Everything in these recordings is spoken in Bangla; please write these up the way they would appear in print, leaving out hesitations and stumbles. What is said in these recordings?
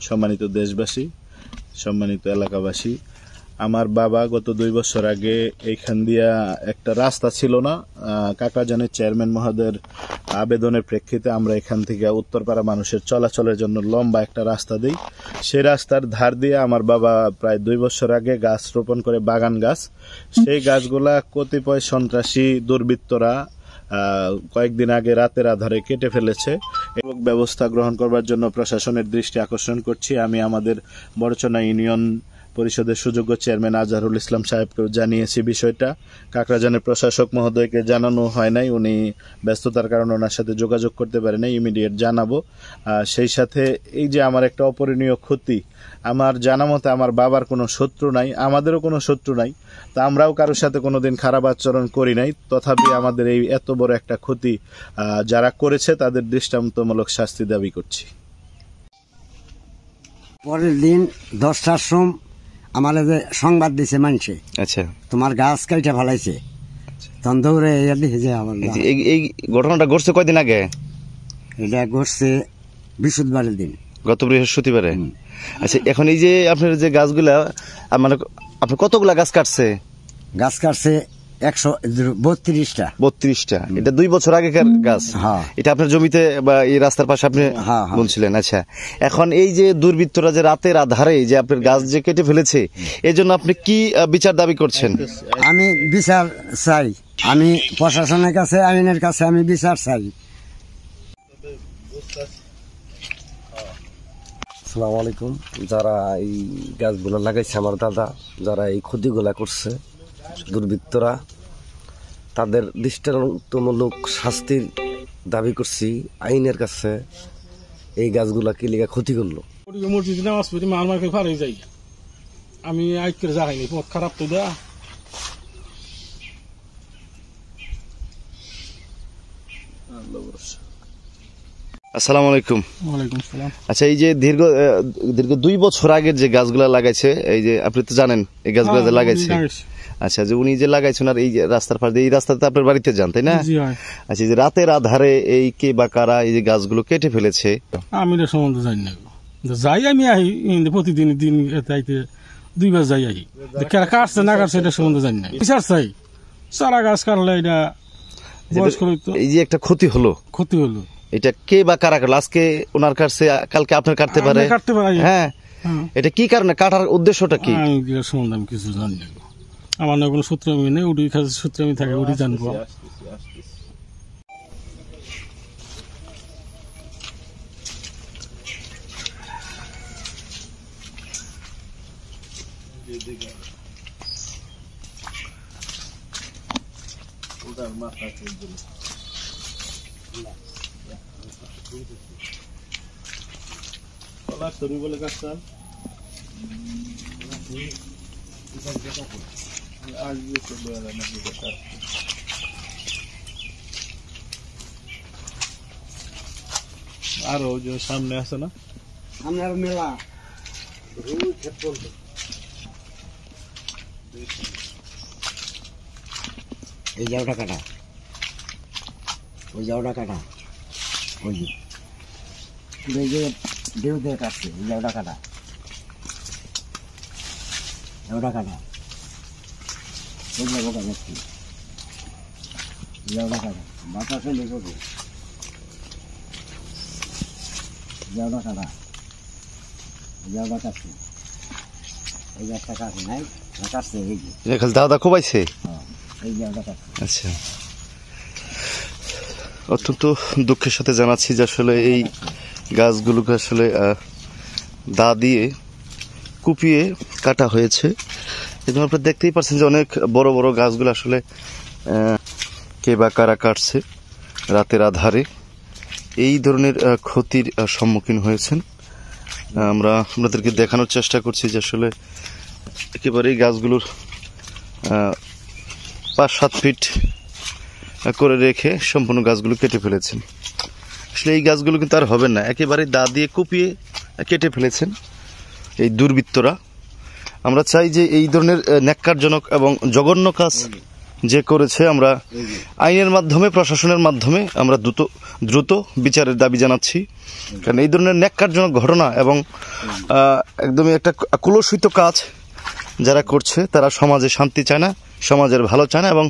সম্মানিত দেশবাসী, সম্মানিত এলাকাবাসী, আমার বাবা গত 2 বছর আগে এইখান দিয়া একটা রাস্তা ছিল না, কাকরাজানের চেয়ারম্যান মহোদয়ের আবেদনের প্রেক্ষিতে আমরা এখান থেকে উত্তরপাড়া মানুষের চলাচলের জন্য লম্বা একটা রাস্তা দিই। সেই রাস্তার ধার দিয়ে আমার বাবা প্রায় 2 বছর আগে গাছ রোপণ করে, বাগান গাছ। সেই গাছগুলা কতিপয় সন্ত্রাসী দুর্বৃত্তরা কয়েকদিন আগে রাতের আধারে কেটে ফেলেছে এবং ব্যবস্থা গ্রহণ করবার জন্য প্রশাসনের দৃষ্টি আকর্ষণ করছি। আমি আমাদের বড়চনা ইউনিয়ন পরিষদের সুযোগ্য চেয়ারম্যান আজহারুল ইসলাম সাহেবকেও জানিয়েছি বিষয়টা। কাকরাজানের প্রশাসক মহোদয়কে জানানো হয় নাই, উনি ব্যস্ততার কারণে ওনার সাথে যোগাযোগ করতে পারে নাই। ইমিডিয়েট জানাবো। সেই সাথে এই যে আমার একটা অপরিণীয় ক্ষতি, আমার জানা মতে আমার বাবার কোনো শত্রু নাই, আমাদেরও কোনো শত্রু নাই, তা আমরাও কারোর সাথে কোনোদিন খারাপ আচরণ করি নাই। তথাপি আমাদের এই এত বড় একটা ক্ষতি যারা করেছে তাদের দৃষ্টান্তমূলক শাস্তি দাবি করছি। পরের দিন 10টার সময় আমার সংবাদ দিছে মানুষে, আচ্ছা তোমার গাছ কাইটা ফেলাইছে। তখন দৌড়ে দেখি যে আমার এই ঘটনাটা ঘটছে কয়দিন আগে? এটা ঘটছে বৃহস্পতিবারের দিন, গত বৃহস্পতিবারে। আচ্ছা, এখন এই যে আপনার যে গাছগুলা, মানে আপনি কতগুলা গাছ কাটছে? গাছ কাটছে 132টা। 32টা। এটা 2 বছর আগেকার গাছ। এটা আপনার জমিতে বা এই রাস্তার পাশে আপনি বলছিলেন। আচ্ছা, এখন এই যে দুর্বৃত্তরা যে রাতের আধারে যে আপনার গাছ যে কেটে ফেলেছে, এই জন্য আপনি কি বিচার দাবি করছেন? আমি বিচার চাই, আমি প্রশাসনের কাছে, আইনের কাছে আমি বিচার চাই। আসসালামু আলাইকুম। যারা এই গাছগুলো লাগাইছে আমার দাদা, যারা এই ক্ষতিগুলা করছে দুর্বৃত্তরা, তাদের দৃষ্টান্তমূলক শাস্তির দাবি করছি আইনের কাছে। এই গাছগুলা কি লিগা ক্ষতি করলো? মসজিদে নামাজ পড়ি মার মার্কে ফারে যাই, আমি আইক করে যাইনি, পথ খারাপ তো দা। আসসালামু আলাইকুম। ওয়ালাইকুম আসসালাম। আচ্ছা, এই যে দীর্ঘ 2 বছর আগের যে গাছগুলা লাগাইছে, এই যে আপনি তো জানেন এই গাছগুলা যে লাগাইছে, আচ্ছা, যে উনি যে লাগাইছেন আর এই যে রাস্তার পাশে, এই রাস্তাতে আপনার বাড়িতে যান তাই না? আচ্ছা, যে রাতের আধারে এই কে বা কারা এই যে গাছগুলো কেটে ফেলেছে? আমি এটা সম্বন্ধে জানি না, যাই আমি আহি প্রতিদিন দিন তাইতে 2 বার যাই আহি, কাটছে না কাটছে এটা সম্বন্ধে জানি না। বিচার চাই, সারা গাছ কাটলে এটা বয়স্ক এই যে একটা ক্ষতি হলো, এটা কে বা কারা কাটলো? আজকে ওনার কাটছে, কালকে আপনার কাটতে পারে। হ্যাঁ, এটা কি কারণে কাটার উদ্দেশ্যটা কি? সম্বন্ধে আমি কিছু জানি না, আমার না কোনো সূত্র আমি নেই, উঠি সূত্র আমি থাকে, উঠি জানবো। বলে কাটতাম আরো যে সামনে আছে না আপনার মেলা এই জায়গাটা কাটা, ওই জায়গাটা কাটা, ওই যে দেউ দিয়ে কাটছে, এই জায়গাটা কাটা, জায়গাটা কাটা, ওই জায়গাটা কাটছি, জায়গাটা কাটা, বাতাসে লেগে জায়গাটা কাটা, জায়গাটা কাটছে, এই গাছটা কাটে নাই, কাটছে এই যে দাদা খুবাইছে। এই জায়গাটা কাটছে। আচ্ছা, অত্যন্ত দুঃখের সাথে জানাচ্ছি যে আসলে এই গাছগুলোকে আসলে দা দিয়ে কুপিয়ে কাটা হয়েছে এবং আপনারা দেখতেই পাচ্ছেন যে অনেক বড় বড় গাছগুলো আসলে কে বা কারা কাটছে রাতের আধারে, এই ধরনের ক্ষতির সম্মুখীন হয়েছেন। আমরা আপনাদেরকে দেখানোর চেষ্টা করছি যে আসলে একেবারে এই গাছগুলোর 5-7 ফিট করে রেখে সম্পূর্ণ গাছগুলো কেটে ফেলেছেন। আসলে এই গাছগুলো কিন্তু আর হবে না, একেবারে দা দিয়ে কুপিয়ে কেটে ফেলেছেন এই দুর্বৃত্তরা। আমরা চাই যে এই ধরনের ন্যাক্কারজনক এবং জঘন্য কাজ যে করেছে, আমরা আইনের মাধ্যমে, প্রশাসনের মাধ্যমে আমরা দ্রুত বিচারের দাবি জানাচ্ছি। কারণ এই ধরনের ন্যাক্কারজনক ঘটনা এবং একদমই একটা কুলসিত কাজ যারা করছে, তারা সমাজে শান্তি চায় না, সমাজের ভালো চায় না, এবং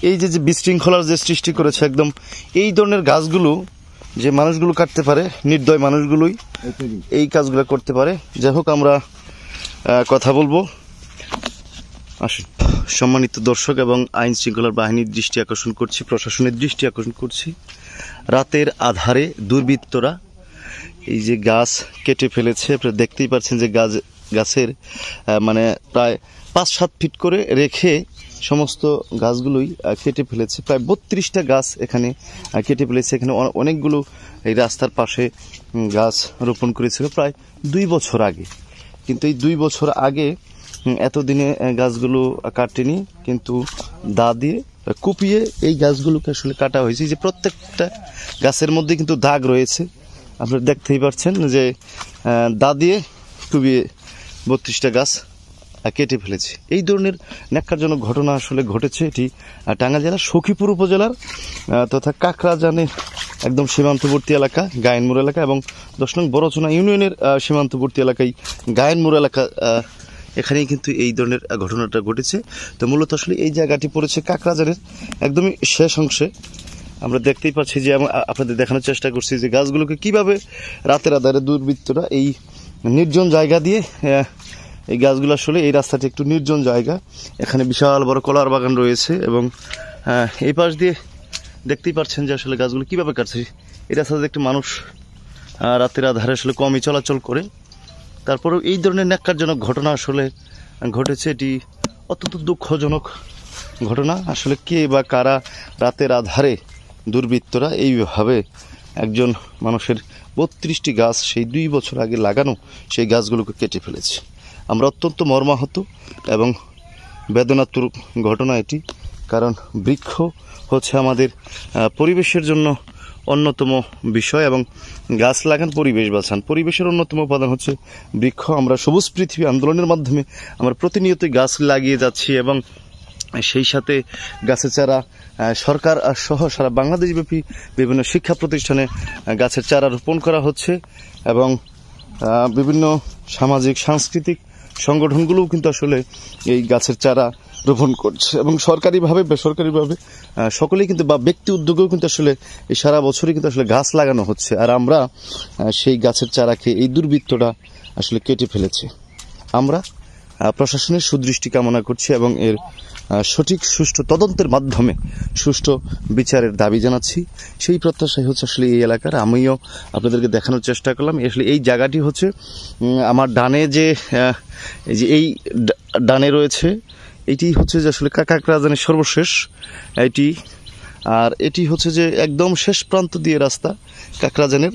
এই যে বিশৃঙ্খলার যে সৃষ্টি করেছে, একদম এই ধরনের গাছগুলো যে মানুষগুলো কাটতে পারে, নির্দয় মানুষগুলোই এই কাজগুলো করতে পারে। যাই হোক, আমরা কথা বলবো। আসুন, সম্মানিত দর্শক এবং আইন শৃঙ্খলার বাহিনীর দৃষ্টি আকর্ষণ করছি, প্রশাসনের দৃষ্টি আকর্ষণ করছি, রাতের আধারে দুর্বৃত্তরা এই যে গাছ কেটে ফেলেছে। আপনারা দেখতেই পাচ্ছেন যে গাছের মানে প্রায় 5-7 ফিট করে রেখে সমস্ত গাছগুলোই কেটে ফেলেছে। প্রায় 32টা গাছ এখানে কেটে ফেলেছে। এখানে অনেকগুলো এই রাস্তার পাশে গাছ রোপণ করেছিল প্রায় 2 বছর আগে, কিন্তু এই 2 বছর আগে এতদিনে গাছগুলো কাটেনি, কিন্তু দা দিয়ে কুপিয়ে এই গাছগুলোকে আসলে কাটা হয়েছে। যে প্রত্যেকটা গাছের মধ্যে কিন্তু দাগ রয়েছে, আপনারা দেখতেই পাচ্ছেন যে দা দিয়ে কুপিয়ে 32টা গাছ কেটে ফেলেছে। এই ধরনের ন্যাক্কারজনক ঘটনা আসলে ঘটেছে। এটি টাঙ্গাইল জেলার সখীপুর উপজেলার তথা কাকরাজানের একদম সীমান্তবর্তী এলাকা, গায়েনমোড় এলাকা, এবং 10 নং বড়চনা ইউনিয়নের সীমান্তবর্তী এলাকায় গায়েনমোড় এলাকা, এখানেই কিন্তু এই ধরনের ঘটনাটা ঘটেছে। তো মূলত আসলে এই জায়গাটি পড়েছে কাকরাজানের একদমই শেষ অংশে। আমরা দেখতেই পাচ্ছি যে আপনাদের দেখানোর চেষ্টা করছি যে গাছগুলোকে কিভাবে রাতের আধারে দুর্বৃত্তরা এই নির্জন জায়গা দিয়ে, এই গাছগুলো আসলে এই রাস্তাটি একটু নির্জন জায়গা, এখানে বিশাল বড় কলার বাগান রয়েছে, এবং এই পাশ দিয়ে দেখতেই পাচ্ছেন যে আসলে গাছগুলো কিভাবে কাটছে। এই রাস্তাতে একটি মানুষ রাতের আধারে আসলে কমই চলাচল করে, তারপরেও এই ধরনের ন্যাক্কারজনক ঘটনা আসলে ঘটেছে। এটি অত্যন্ত দুঃখজনক ঘটনা। আসলে কে বা কারা রাতের আধারে দুর্বৃত্তরা এইভাবে একজন মানুষের 32টি গাছ সেই 2 বছর আগে লাগানো সেই গাছগুলোকে কেটে ফেলেছে। আমরা অত্যন্ত মর্মাহত এবং বেদনাতুর ঘটনা এটি। কারণ বৃক্ষ হচ্ছে আমাদের পরিবেশের জন্য অন্যতম বিষয়, এবং গাছ লাগান, পরিবেশ বাঁচান। পরিবেশের অন্যতম উপাদান হচ্ছে বৃক্ষ। আমরা সবুজ পৃথিবী আন্দোলনের মাধ্যমে আমরা প্রতিনিয়তই গাছ লাগিয়ে যাচ্ছি, এবং সেই সাথে গাছের চারা সরকার সহ সারা বাংলাদেশব্যাপী বিভিন্ন শিক্ষা প্রতিষ্ঠানে গাছের চারা রোপণ করা হচ্ছে, এবং বিভিন্ন সামাজিক সাংস্কৃতিক সংগঠনগুলোও কিন্তু আসলে এই গাছের চারা রোপণ করছে, এবং সরকারিভাবে বেসরকারিভাবে সকলেই কিন্তু, বা ব্যক্তি উদ্যোগেও কিন্তু আসলে এই সারা বছরই কিন্তু আসলে গাছ লাগানো হচ্ছে। আর আমরা সেই গাছের চারাকে এই দুর্বৃত্তরা আসলে কেটে ফেলেছে। আমরা প্রশাসনের সুদৃষ্টি কামনা করছি এবং এর সঠিক সুষ্ঠু তদন্তের মাধ্যমে সুষ্ঠু বিচারের দাবি জানাচ্ছি। সেই প্রত্যাশাই হচ্ছে আসলে এই এলাকার। আমিও আপনাদেরকে দেখানোর চেষ্টা করলাম। আসলে এই জায়গাটি হচ্ছে আমার ডানে, যে এই ডানে রয়েছে, এটি হচ্ছে যে আসলে কাকরাজানের সর্বশেষ এটি, আর এটি হচ্ছে যে একদম শেষ প্রান্ত দিয়ে রাস্তা কাকরাজানের,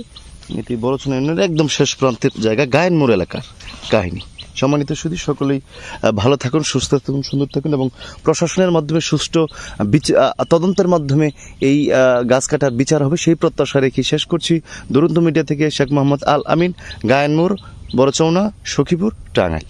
এটি বড়চনা ইউনিয়নের একদম শেষ প্রান্তের জায়গা, গায়েনমোড় এলাকার কাহিনী। সম্মানিত সুধী, সকলেই ভালো থাকুন, সুস্থ থাকুন, সুন্দর থাকুন, এবং প্রশাসনের মাধ্যমে সুষ্ঠু তদন্তের মাধ্যমে এই গাছ কাটার বিচার হবে সেই প্রত্যাশা রেখে শেষ করছি। দুরন্ত মিডিয়া থেকে শেখ মোহাম্মদ আল আমিন, গায়েনমোড়, বড়চৌনা, সখীপুর, টাঙ্গাইল।